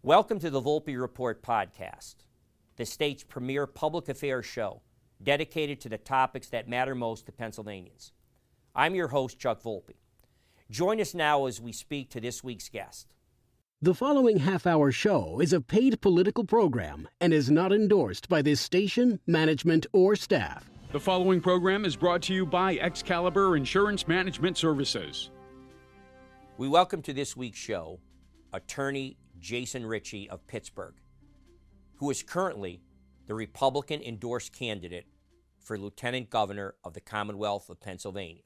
Welcome to the Volpe Report podcast, the state's premier public affairs show dedicated to the topics that matter most to Pennsylvanians. I'm your host, Chuck Volpe. Join us now as we speak to this week's guest. The following half-hour show is a paid political program and is not endorsed by this station, management, or staff. The following program is brought to you by Excalibur Insurance Management Services. We welcome to this week's show attorney Jason Ritchie of Pittsburgh, who is currently the Republican-endorsed candidate for Lieutenant Governor of the Commonwealth of Pennsylvania.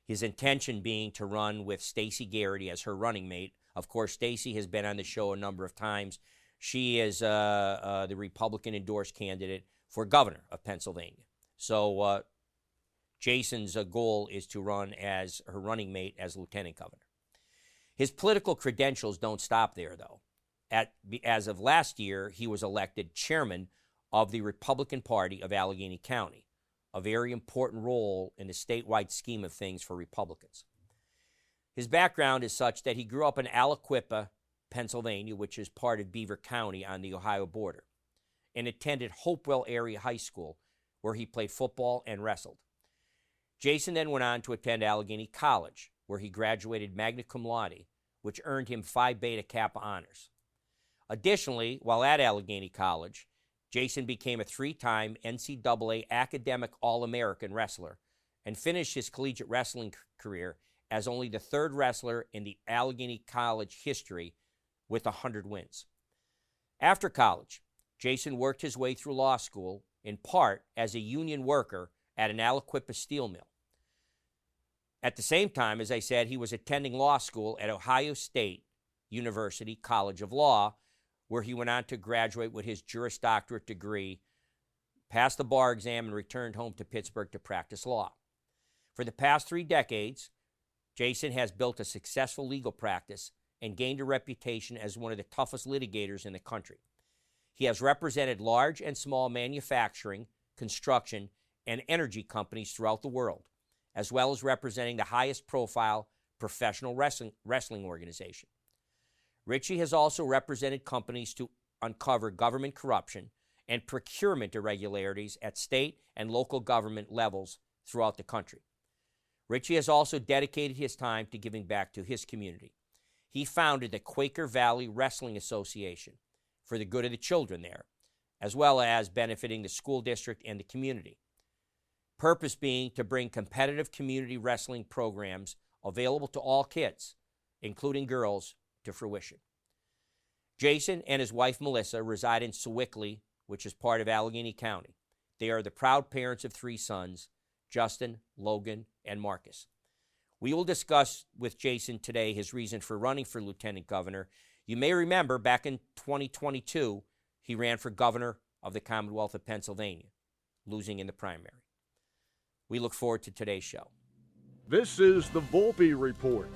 His intention being to run with Stacey Garrity as her running mate. Of course, Stacey has been on the show a number of times. She is the Republican-endorsed candidate for governor of Pennsylvania. So Jason's goal is to run as her running mate as lieutenant governor. His political credentials don't stop there, though. As of last year, he was elected chairman of the Republican Party of Allegheny County, a very important role in the statewide scheme of things for Republicans. His background is such that he grew up in Aliquippa, Pennsylvania, which is part of Beaver County on the Ohio border, and attended Hopewell Area High School, where he played football and wrestled. Jason then went on to attend Allegheny College, where he graduated magna cum laude, which earned him Phi Beta Kappa honors. Additionally, while at Allegheny College, Jason became a three-time NCAA Academic All-American wrestler and finished his collegiate wrestling career as only the third wrestler in the Allegheny College history with 100 wins. After college, Jason worked his way through law school, in part as a union worker at an Aliquippa steel mill. At the same time, as I said, he was attending law school at Ohio State University College of Law, where he went on to graduate with his Juris Doctorate degree, passed the bar exam, and returned home to Pittsburgh to practice law. For the past 3 decades, Jason has built a successful legal practice and gained a reputation as one of the toughest litigators in the country. He has represented large and small manufacturing, construction, and energy companies throughout the world, as well as representing the highest profile professional wrestling organization. Ritchie has also represented companies to uncover government corruption and procurement irregularities at state and local government levels throughout the country. Ritchie has also dedicated his time to giving back to his community. He founded the Quaker Valley Wrestling Association for the good of the children there, as well as benefiting the school district and the community. Purpose being to bring competitive community wrestling programs available to all kids, including girls, to fruition. Jason and his wife Melissa reside in Sewickley, which is part of Allegheny County. They are the proud parents of 3 sons, Justin, Logan, and Marcus. We will discuss with Jason today his reason for running for lieutenant governor. You may remember back in 2022, he ran for governor of the Commonwealth of Pennsylvania, losing in the primary. We look forward to today's show. This is the Volpe Report,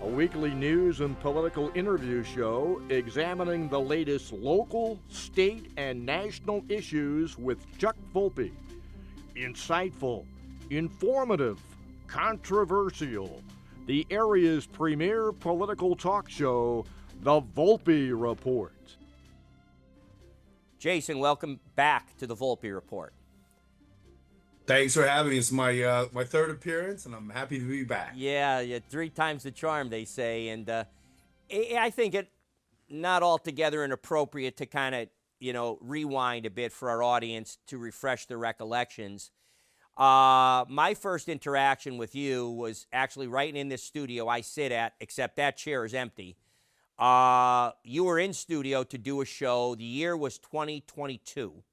a weekly news and political interview show examining the latest local, state, and national issues with Chuck Volpe. Insightful, informative, controversial. The area's premier political talk show, the Volpe Report. Jason, welcome back to the Volpe Report. Thanks for having me. It's my my third appearance, and I'm happy to be back. Yeah, 3 times the charm, they say. And I think it not altogether inappropriate to kind of, rewind a bit for our audience to refresh their recollections. My first interaction with you was actually right in this studio I sit at, except that chair is empty. You were in studio to do a show. The year was 2022,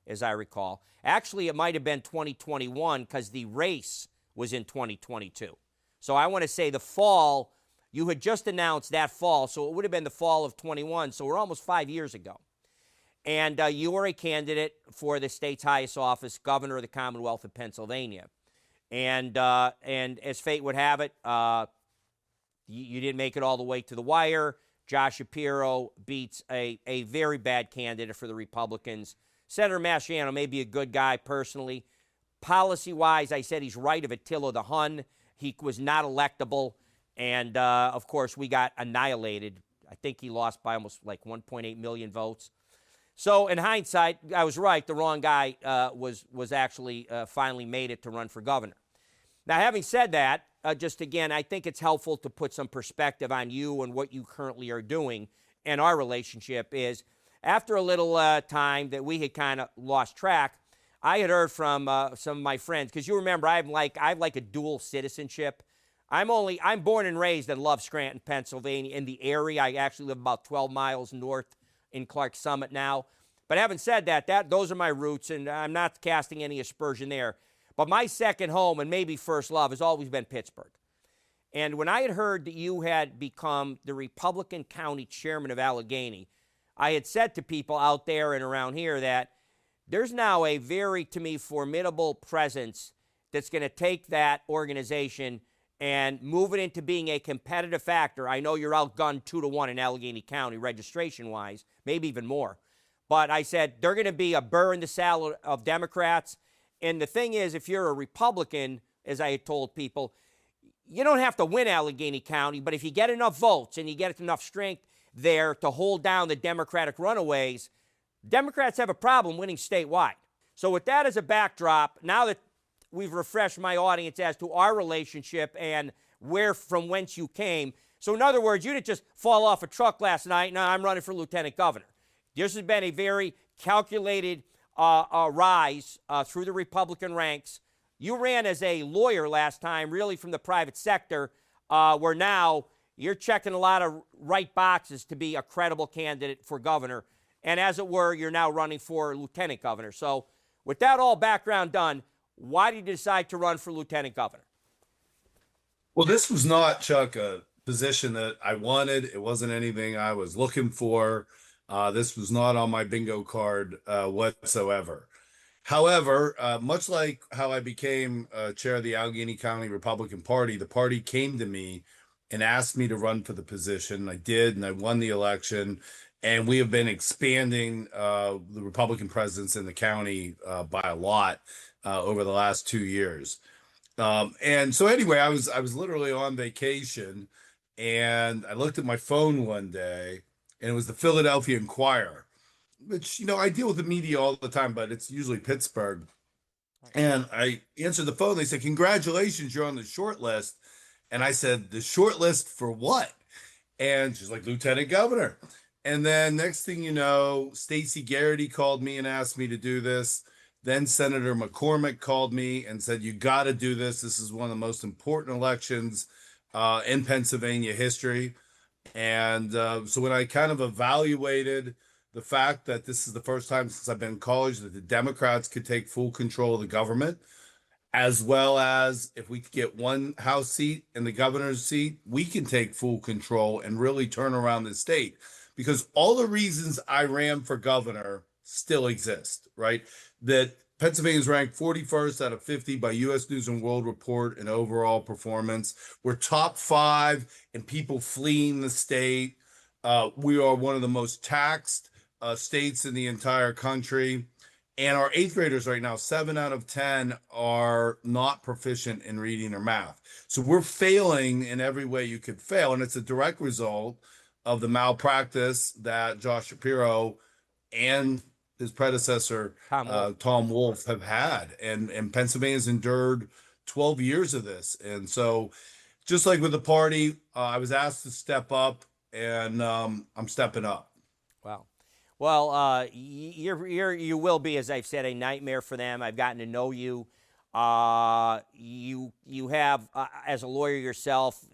as I recall. Actually, it might have been 2021 because the race was in 2022. So I want to say the fall, you had just announced that fall, so it would have been the fall of 21, so we're almost 5 years ago. And you were a candidate for the state's highest office, governor of the Commonwealth of Pennsylvania. And as fate would have it, you didn't make it all the way to the wire. Josh Shapiro beats a very bad candidate for the Republicans. Senator Mastriano may be a good guy personally. Policy-wise, I said he's right of Attila the Hun. He was not electable. And, of course, we got annihilated. I think he lost by almost like 1.8 million votes. So in hindsight, I was right. The wrong guy was actually finally made it to run for governor. Now, having said that, just again, I think it's helpful to put some perspective on you and what you currently are doing. And our relationship is, after a little time that we had kind of lost track, I had heard from some of my friends, because you remember I have like a dual citizenship. I'm born and raised in Love Scranton, Pennsylvania, in the area. I actually live about 12 miles north in Clark Summit now. But having said that, those are my roots, and I'm not casting any aspersion there. But my second home, and maybe first love, has always been Pittsburgh. And when I had heard that you had become the Republican County Chairman of Allegheny, I had said to people out there and around here that there's now a very, to me, formidable presence that's going to take that organization and move it into being a competitive factor. I know you're outgunned 2-1 in Allegheny County registration-wise, maybe even more. But I said they're going to be a burr in the salad of Democrats. And the thing is, if you're a Republican, as I had told people, you don't have to win Allegheny County, but if you get enough votes and you get enough strength there to hold down the Democratic runaways, Democrats have a problem winning statewide. So with that as a backdrop, now that we've refreshed my audience as to our relationship and from whence you came. So in other words, you didn't just fall off a truck last night, now I'm running for lieutenant governor. This has been a very calculated rise through the Republican ranks. You ran as a lawyer last time, really from the private sector, where now you're checking a lot of right boxes to be a credible candidate for governor. And as it were, you're now running for lieutenant governor. So with that all background done, why did you decide to run for lieutenant governor? Well, this was not, Chuck, a position that I wanted. It wasn't anything I was looking for. This was not on my bingo card whatsoever. However, much like how I became chair of the Allegheny County Republican Party, the party came to me and asked me to run for the position. I did, and I won the election. And we have been expanding the Republican presence in the county by a lot over the last 2 years. And so anyway, I was literally on vacation, and I looked at my phone one day, and it was the Philadelphia Inquirer, which, I deal with the media all the time, but it's usually Pittsburgh. And I answered the phone. They said, "Congratulations, you're on the short list." And I said, "The short list for what?" And she's like, "Lieutenant governor." And then next thing you know, Stacey Garrity called me and asked me to do this. Then Senator McCormick called me and said, "You got to do this. This is one of the most important elections in Pennsylvania history." And so when I kind of evaluated the fact that this is the first time since I've been in college that the Democrats could take full control of the government, as well as if we could get one House seat and the governor's seat, we can take full control and really turn around the state. Because all the reasons I ran for governor still exist, right? That Pennsylvania is ranked 41st out of 50 by U.S. News and World Report in overall performance. We're top 5 in people fleeing the state. We are one of the most taxed states in the entire country. And our 8th graders right now, 7 out of 10 are not proficient in reading or math. So we're failing in every way you could fail. And it's a direct result of the malpractice that Josh Shapiro and his predecessor, Tom Wolf, have had. And Pennsylvania's endured 12 years of this. And so just like with the party, I was asked to step up, and I'm stepping up. Wow. Well, you will be, as I've said, a nightmare for them. I've gotten to know you. You have, as a lawyer yourself,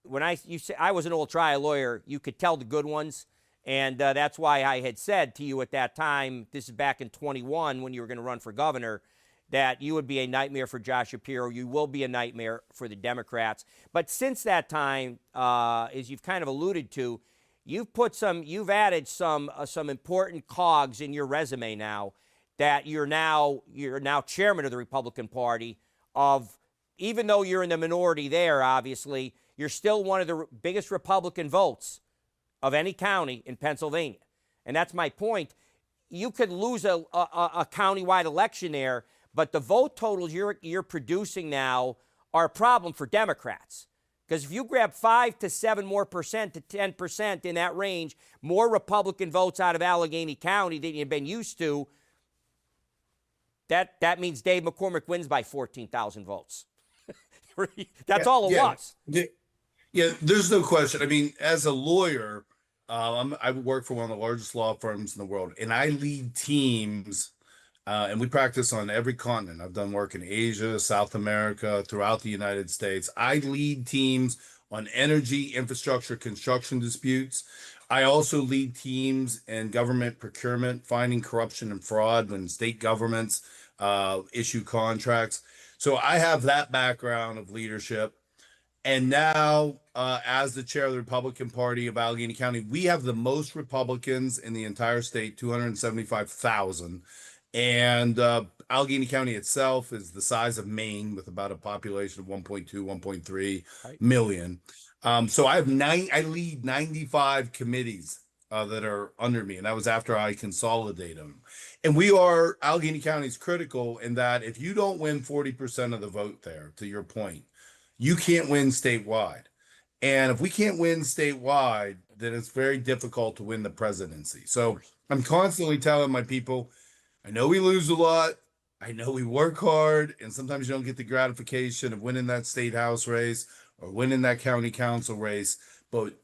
when I was an old trial lawyer, you could tell the good ones. And that's why I had said to you at that time, this is back in 21 when you were going to run for governor, that you would be a nightmare for Josh Shapiro. You will be a nightmare for the Democrats. But since that time, as you've kind of alluded to, you've added some important cogs in your resume now, that you're now chairman of the Republican Party. Even though you're in the minority there, obviously, you're still one of the biggest Republican votes of any county in Pennsylvania. And that's my point. You could lose a countywide election there, but the vote totals you're producing now are a problem for Democrats. Because if you grab 5 to 7 more percent to 10% in that range, more Republican votes out of Allegheny County than you've been used to, that means Dave McCormick wins by 14,000 votes. That's all it was. Yeah, there's no question. I mean, as a lawyer, I work for one of the largest law firms in the world, and I lead teams, and we practice on every continent. I've done work in Asia, South America, throughout the United States. I lead teams on energy, infrastructure, construction disputes. I also lead teams in government procurement, finding corruption and fraud when state governments issue contracts. So I have that background of leadership. And now, as the chair of the Republican Party of Allegheny County, we have the most Republicans in the entire state, 275,000. And Allegheny County itself is the size of Maine, with about a population of 1.2, 1.3 million. So I lead 95 committees that are under me, and that was after I consolidate them. And Allegheny County is critical in that if you don't win 40% of the vote there, to your point, you can't win statewide. And if we can't win statewide, then it's very difficult to win the presidency. So I'm constantly telling my people, I know we lose a lot. I know we work hard, and sometimes you don't get the gratification of winning that state house race or winning that county council race. But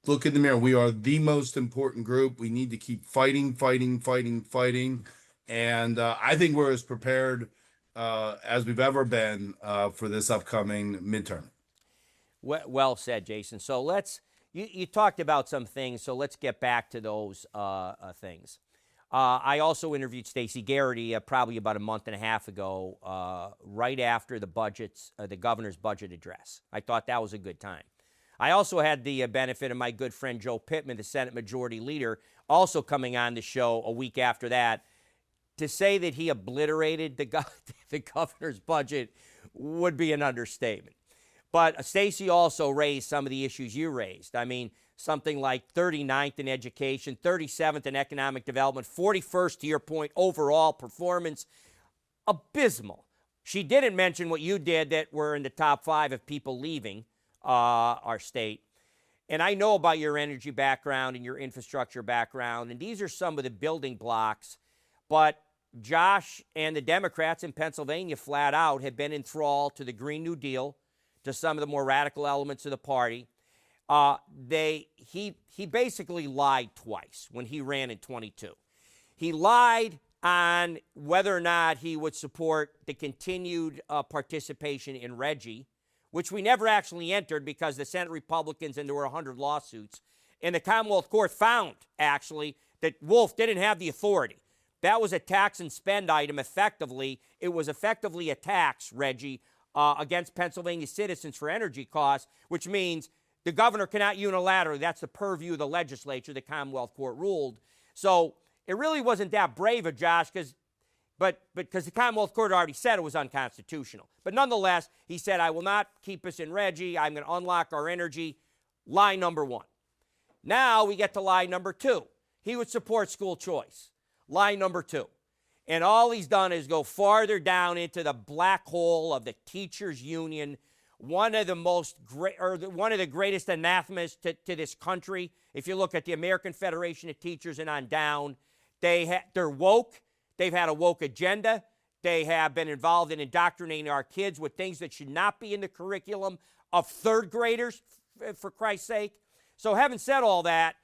look in the mirror. We are the most important group. We need to keep fighting. And I think we're as prepared as we've ever been for this upcoming midterm. Well said, Jason. So you talked about some things, so let's get back to those things. I also interviewed Stacey Garrity probably about a month and a half ago, right after the governor's budget address. I thought that was a good time. I also had the benefit of my good friend Joe Pittman, the Senate Majority Leader, also coming on the show a week after that. To say that he obliterated the governor's budget would be an understatement. But Stacey also raised some of the issues you raised. I mean, something like 39th in education, 37th in economic development, 41st, to your point, overall performance. Abysmal. She didn't mention what you did, that were in the top 5 of people leaving our state. And I know about your energy background and your infrastructure background, and these are some of the building blocks. But Josh and the Democrats in Pennsylvania flat out have been enthralled to the Green New Deal, to some of the more radical elements of the party. He basically lied twice when he ran in 22. He lied on whether or not he would support the continued participation in Ritchie, which we never actually entered because the Senate Republicans, and there were 100 lawsuits, and the Commonwealth Court found, actually, that Wolf didn't have the authority. That was a tax and spend item effectively. It was effectively a tax, Reggie, against Pennsylvania citizens for energy costs, which means the governor cannot unilaterally, that's the purview of the legislature, the Commonwealth Court ruled. So it really wasn't that brave of Josh, because the Commonwealth Court already said it was unconstitutional. But nonetheless, he said, I will not keep us in Reggie. I'm going to unlock our energy. Lie number 1. Now we get to lie number 2. He would support school choice. Lie number 2. And all he's done is go farther down into the black hole of the teachers union, one of the greatest anathemas to this country. If you look at the American Federation of Teachers and on down, they're woke. They've had a woke agenda. They have been involved in indoctrinating our kids with things that should not be in the curriculum of third graders, for Christ's sake. So having said all that,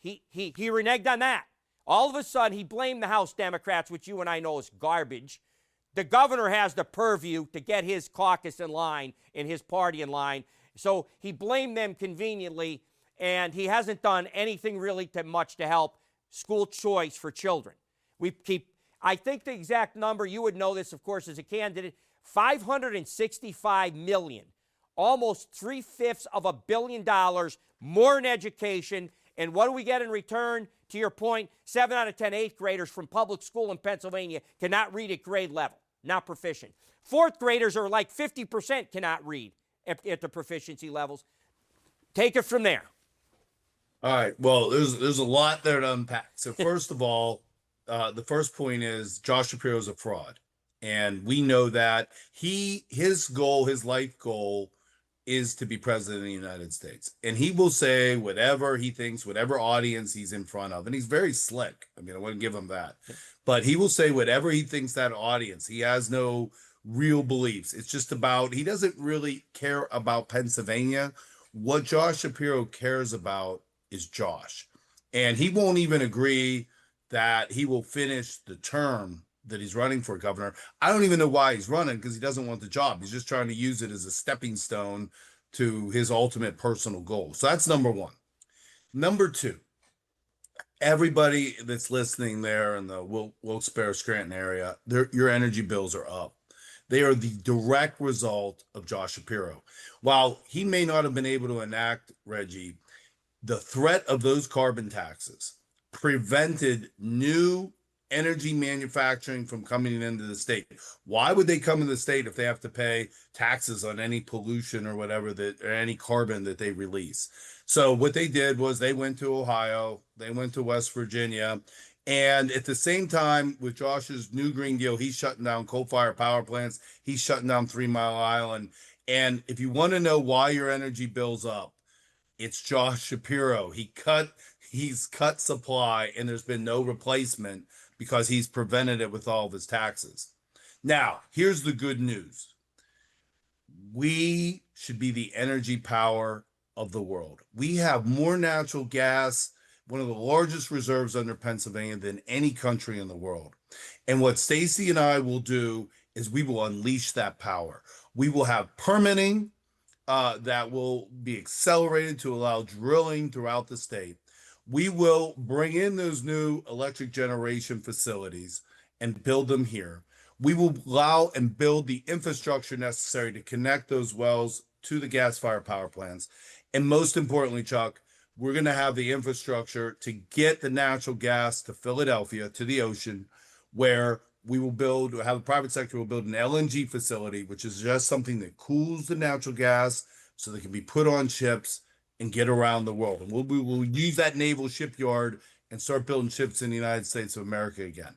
he reneged on that. All of a sudden, he blamed the House Democrats, which you and I know is garbage. The governor has the purview to get his caucus in line and his party in line. So he blamed them conveniently, and he hasn't done anything really much to help school choice for children. I think the exact number, you would know this, of course, as a candidate, $565 million, almost 3/5 of $1 billion more in education. And what do we get in return? To your point, 7 out of 10 8th graders from public school in Pennsylvania cannot read at grade level, not proficient. 4th graders are like 50% cannot read at the proficiency levels. Take it from there. All right. Well, there's a lot there to unpack. So first of all, the first point is Josh Shapiro is a fraud. And we know that his life goal is to be president of the United States. And he will say whatever he thinks, whatever audience he's in front of. And he's very slick. I mean, I wouldn't give him that. But he will say whatever he thinks that audience. He has no real beliefs. It's just about, he doesn't really care about Pennsylvania. What Josh Shapiro cares about is Josh. And he won't even agree that he will finish the term that he's running for governor. I don't even know why he's running, because he doesn't want the job. He's just trying to use it as a stepping stone to his ultimate personal goal. So that's number one. Number two, everybody that's listening there in the Wilkes-Barre Scranton area, your energy bills are up. They are the direct result of Josh Shapiro. While he may not have been able to enact, Reggie, the threat of those carbon taxes prevented new energy manufacturing from coming into the state. Why would they come into the state if they have to pay taxes on any pollution or whatever or any carbon that they release? So what they did was they went to Ohio, they went to West Virginia, and at the same time with Josh's new Green Deal, he's shutting down coal-fired power plants, he's shutting down 3 Mile Island. And if you want to know why your energy bill's up, it's Josh Shapiro. He's cut supply, and there's been no replacement because he's prevented it with all of his taxes. Now, here's the good news. We should be the energy power of the world. We have more natural gas, one of the largest reserves under Pennsylvania than any country in the world. And what Stacey and I will do is we will unleash that power. We will have permitting that will be accelerated to allow drilling throughout the state. We will bring in those new electric generation facilities and build them here. We will allow and build the infrastructure necessary to connect those wells to the gas-fired power plants. And most importantly, Chuck, we're going to have the infrastructure to get the natural gas to Philadelphia, to the ocean, where we will have the private sector will build an LNG facility, which is just something that cools the natural gas so they can be put on ships and get around the world. And we will use that naval shipyard and start building ships in the United States of America again.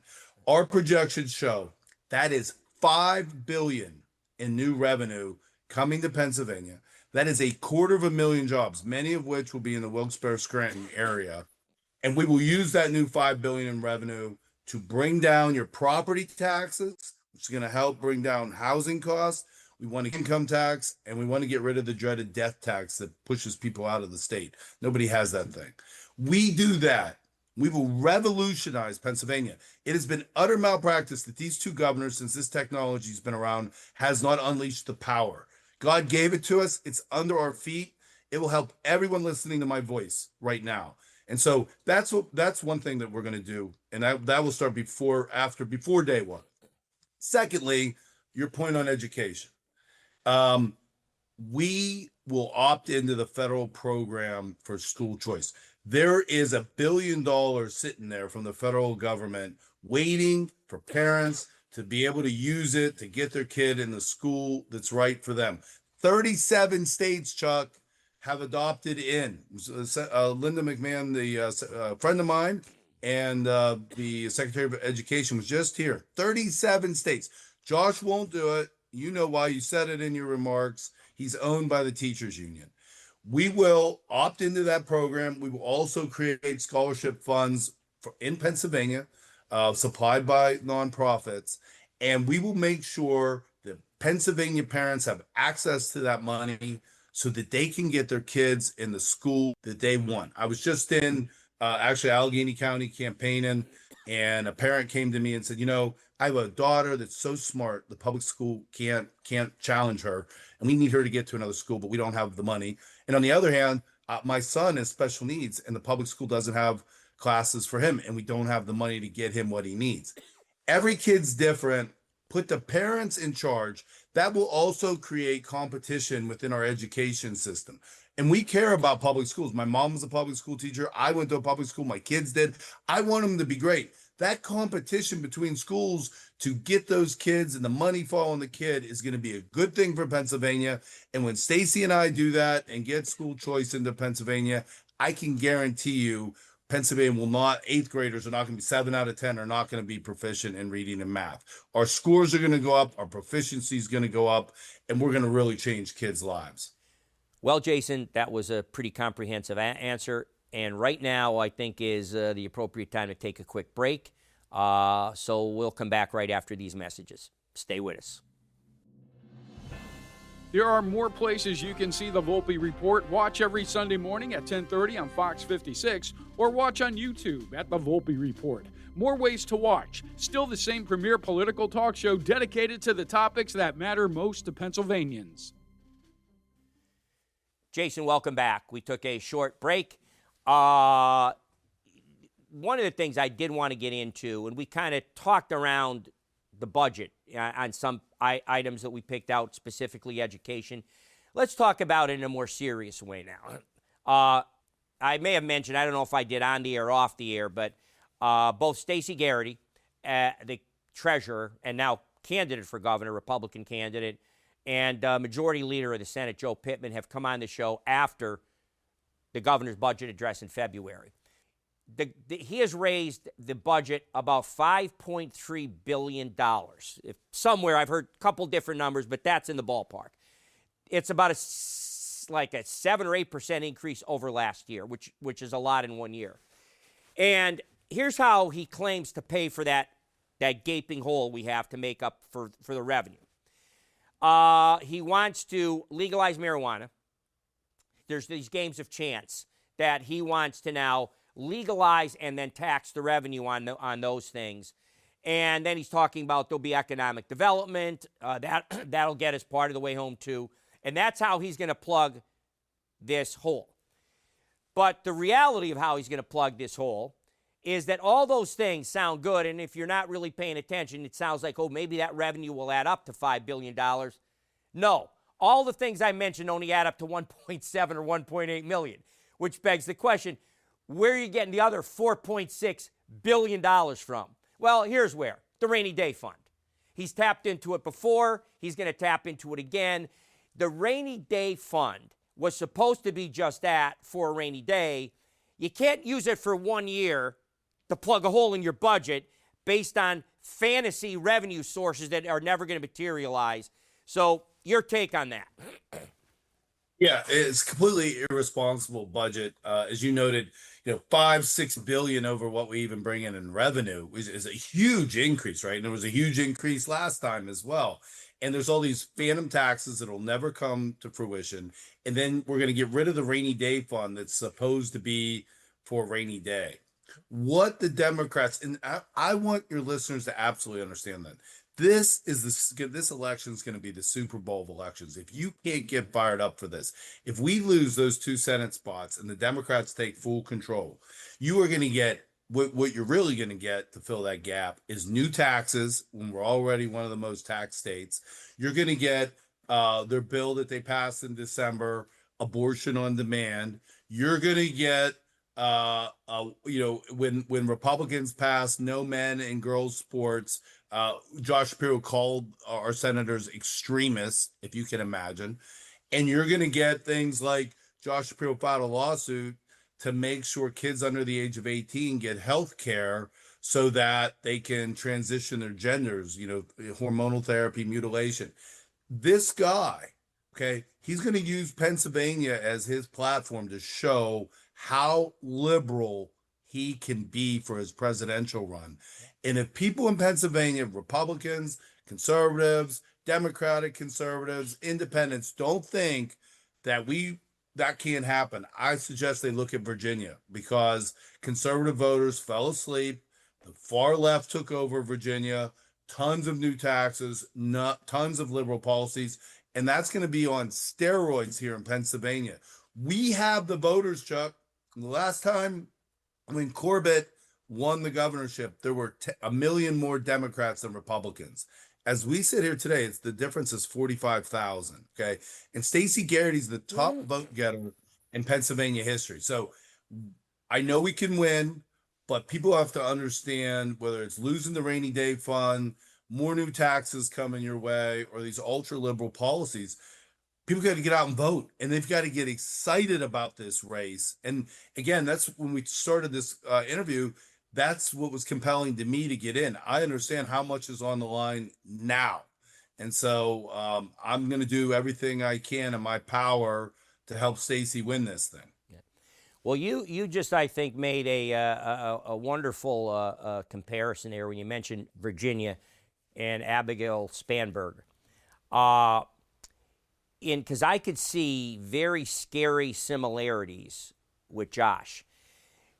Our projections show that is $5 billion in new revenue coming to Pennsylvania. That is 250,000 jobs, many of which will be in the Wilkes-Barre Scranton area. And we will use that new $5 billion in revenue to bring down your property taxes, which is going to help bring down housing costs. We want an income tax, and we want to get rid of the dreaded death tax that pushes people out of the state. Nobody has that thing. We do that, we will revolutionize Pennsylvania. It has been utter malpractice that these two governors, since this technology has been around, has not unleashed the power. God gave it to us. It's under our feet. It will help everyone listening to my voice right now. And so that's one thing that we're going to do, and that will start before day one. Secondly, your point on education. We will opt into the federal program for school choice. There is $1 billion sitting there from the federal government waiting for parents to be able to use it to get their kid in the school that's right for them. 37 states, Chuck, have adopted in. Linda McMahon, the friend of mine, and the Secretary of Education was just here. 37 states. Josh won't do it. You know why. You said it in your remarks. He's owned by the teachers union. We will opt into that program. We will also create scholarship funds in Pennsylvania, supplied by nonprofits, and we will make sure that Pennsylvania parents have access to that money so that they can get their kids in the school that they want. I was just in actually Allegheny County campaigning, and a parent came to me and said, I have a daughter that's so smart, the public school can't challenge her, and we need her to get to another school, but we don't have the money. And on the other hand, my son has special needs, and the public school doesn't have classes for him, and we don't have the money to get him what he needs. Every kid's different. Put the parents in charge. That will also create competition within our education system. And we care about public schools. My mom was a public school teacher. I went to a public school. My kids did. I want them to be great. That competition between schools to get those kids and the money following the kid is going to be a good thing for Pennsylvania. And when Stacey and I do that and get school choice into Pennsylvania, I can guarantee you Pennsylvania will not, 8th graders are not going to be 7 out of 10 are not going to be proficient in reading and math. Our scores are going to go up. Our proficiency is going to go up, and we're going to really change kids' lives. Well, Jason, that was a pretty comprehensive answer. And right now, I think is the appropriate time to take a quick break. So we'll come back right after these messages. Stay with us. There are more places you can see the Volpe Report. Watch every Sunday morning at 10:30 on Fox 56 or watch on YouTube at the Volpe Report. More ways to watch. Still the same premier political talk show dedicated to the topics that matter most to Pennsylvanians. Jason, welcome back. We took a short break. One of the things I did want to get into, and we kind of talked around the budget on some items that we picked out, specifically education. Let's talk about it in a more serious way now. I may have mentioned, I don't know if I did on the air or off the air, but both Stacey Garrity, the treasurer, and now candidate for governor, Republican candidate, and Majority Leader of the Senate, Joe Pittman, have come on the show after the governor's budget address in February. He has raised the budget about $5.3 billion. If somewhere, I've heard a couple different numbers, but that's in the ballpark. It's about like a 7 or 8% increase over last year, which is a lot in 1 year. And here's how he claims to pay for that gaping hole we have to make up for the revenue. He wants to legalize marijuana. There's these games of chance that he wants to now legalize and then tax the revenue on those things. And then he's talking about there'll be economic development. That'll get us part of the way home, too. And that's how he's going to plug this hole. But the reality of how he's going to plug this hole is that all those things sound good, and if you're not really paying attention, it sounds like, oh, maybe that revenue will add up to $5 billion. No. All the things I mentioned only add up to 1.7 or 1.8 million, which begs the question, where are you getting the other $4.6 billion from? Well, here's where. The Rainy Day Fund. He's tapped into it before. He's going to tap into it again. The Rainy Day Fund was supposed to be just that, for a rainy day. You can't use it for 1 year to plug a hole in your budget based on fantasy revenue sources that are never going to materialize. So your take on that? Yeah, it's completely irresponsible budget. As you noted, $5-6 billion over what we even bring in revenue is a huge increase, right? And there was a huge increase last time as well. And there's all these phantom taxes that'll never come to fruition. And then we're going to get rid of the rainy day fund that's supposed to be for a rainy day. What the Democrats, and I want your listeners to absolutely understand that. This election is going to be the Super Bowl of elections. If you can't get fired up for this, if we lose those 2 Senate spots and the Democrats take full control, you are going to get what you're really going to get to fill that gap is new taxes when we're already one of the most taxed states. You're going to get their bill that they passed in December, abortion on demand. You're going to get when Republicans pass no men and girls sports, Josh Shapiro called our senators extremists, if you can imagine. And you're going to get things like Josh Shapiro filed a lawsuit to make sure kids under the age of 18 get health care so that they can transition their genders, hormonal therapy, mutilation. This guy, okay, he's going to use Pennsylvania as his platform to show how liberal he can be for his presidential run. And if people in Pennsylvania, Republicans, conservatives, Democratic conservatives, independents, don't think that that can't happen, I suggest they look at Virginia, because conservative voters fell asleep. The far left took over Virginia, tons of new taxes, tons of liberal policies, and that's going to be on steroids here in Pennsylvania. We have the voters, Chuck. The last time when Corbett won the governorship, there were a million more Democrats than Republicans. As we sit here today, the difference is 45,000. Okay, and Stacey Garrity's the top vote getter in Pennsylvania history. So I know we can win, but people have to understand whether it's losing the rainy day fund, more new taxes coming your way, or these ultra liberal policies. People got to get out and vote, and they've got to get excited about this race. And again, that's when we started this interview. That's what was compelling to me to get in. I understand how much is on the line now. And so I'm going to do everything I can in my power to help Stacey win this thing. Well, you just, I think, made a wonderful comparison there when you mentioned Virginia and Abigail Spanberger. Because I could see very scary similarities with Josh.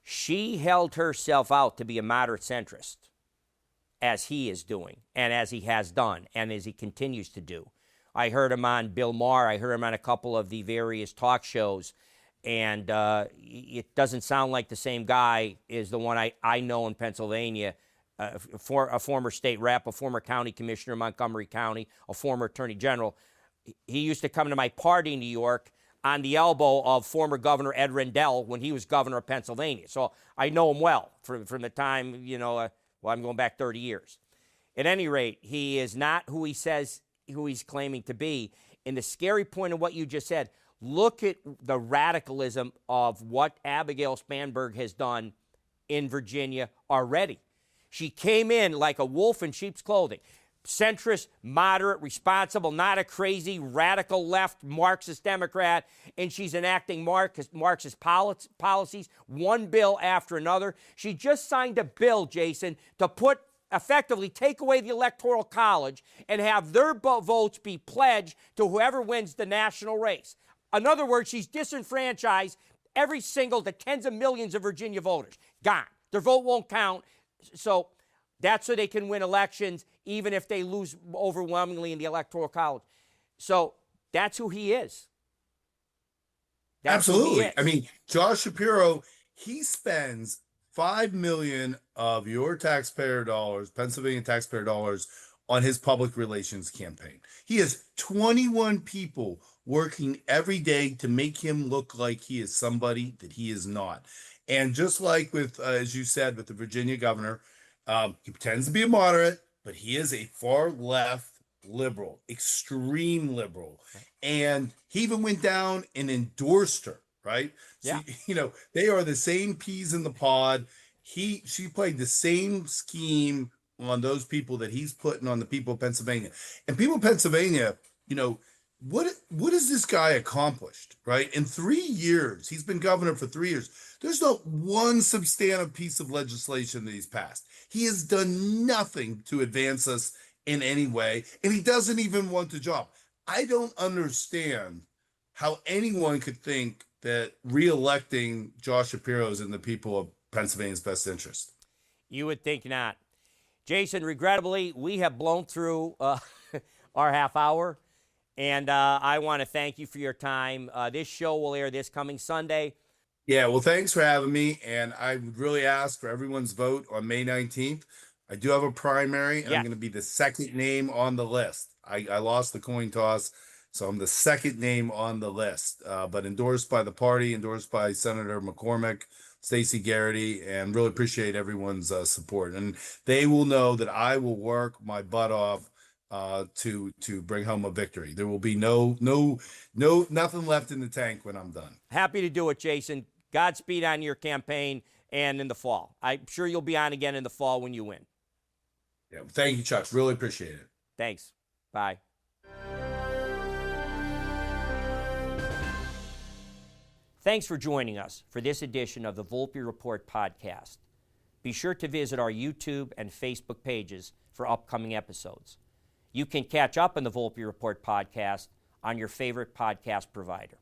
She held herself out to be a moderate centrist, as he is doing, and as he has done, and as he continues to do. I heard him on Bill Maher. I heard him on a couple of the various talk shows. And it doesn't sound like the same guy is the one I know in Pennsylvania, a former state rep, a former county commissioner in Montgomery County, a former attorney general. He used to come to my party in New York on the elbow of former Governor Ed Rendell when he was governor of Pennsylvania. So I know him well from the time, I'm going back 30 years. At any rate, he is not who he says, who he's claiming to be. And the scary point of what you just said, look at the radicalism of what Abigail Spanberger has done in Virginia already. She came in like a wolf in sheep's clothing. Centrist, moderate, responsible, not a crazy, radical left Marxist Democrat, and she's enacting Marxist policies, one bill after another. She just signed a bill, Jason, to effectively take away the Electoral College and have their votes be pledged to whoever wins the national race. In other words, she's disenfranchised the tens of millions of Virginia voters. Gone. Their vote won't count. So that's so they can win elections, even if they lose overwhelmingly in the Electoral College. So that's who he is. Absolutely. I mean, Josh Shapiro, he spends $5 million of your taxpayer dollars, Pennsylvania taxpayer dollars, on his public relations campaign. He has 21 people working every day to make him look like he is somebody that he is not. And just like with, as you said, with the Virginia governor, he pretends to be a moderate, but he is a far left liberal, extreme liberal. And he even went down and endorsed her, right? Yeah. So, they are the same peas in the pod. She played the same scheme on those people that he's putting on the people of Pennsylvania. And people of Pennsylvania, what has this guy accomplished, right? In 3 years, he's been governor for 3 years. There's not one substantive piece of legislation that he's passed. He has done nothing to advance us in any way, and he doesn't even want the job. I don't understand how anyone could think that re-electing Josh Shapiro is in the people of Pennsylvania's best interest. You would think not. Jason, regrettably, we have blown through our half hour. And I want to thank you for your time. This show will air this coming Sunday. Yeah, well, thanks for having me. And I would really ask for everyone's vote on May 19th. I do have a primary, and I'm going to be the second name on the list. I lost the coin toss, so I'm the second name on the list. But endorsed by the party, endorsed by Senator McCormick, Stacey Garrity, and really appreciate everyone's support. And they will know that I will work my butt off to bring home a victory. There will be nothing left in the tank when I'm done. Happy to do it, Jason. Godspeed on your campaign and in the fall. I'm sure you'll be on again in the fall when you win. Yeah, thank you, Chuck. Really appreciate it. Thanks. Bye. Thanks for joining us for this edition of the Volpe Report podcast. Be sure to visit our YouTube and Facebook pages for upcoming episodes. You can catch up on the Volpe Report podcast on your favorite podcast provider.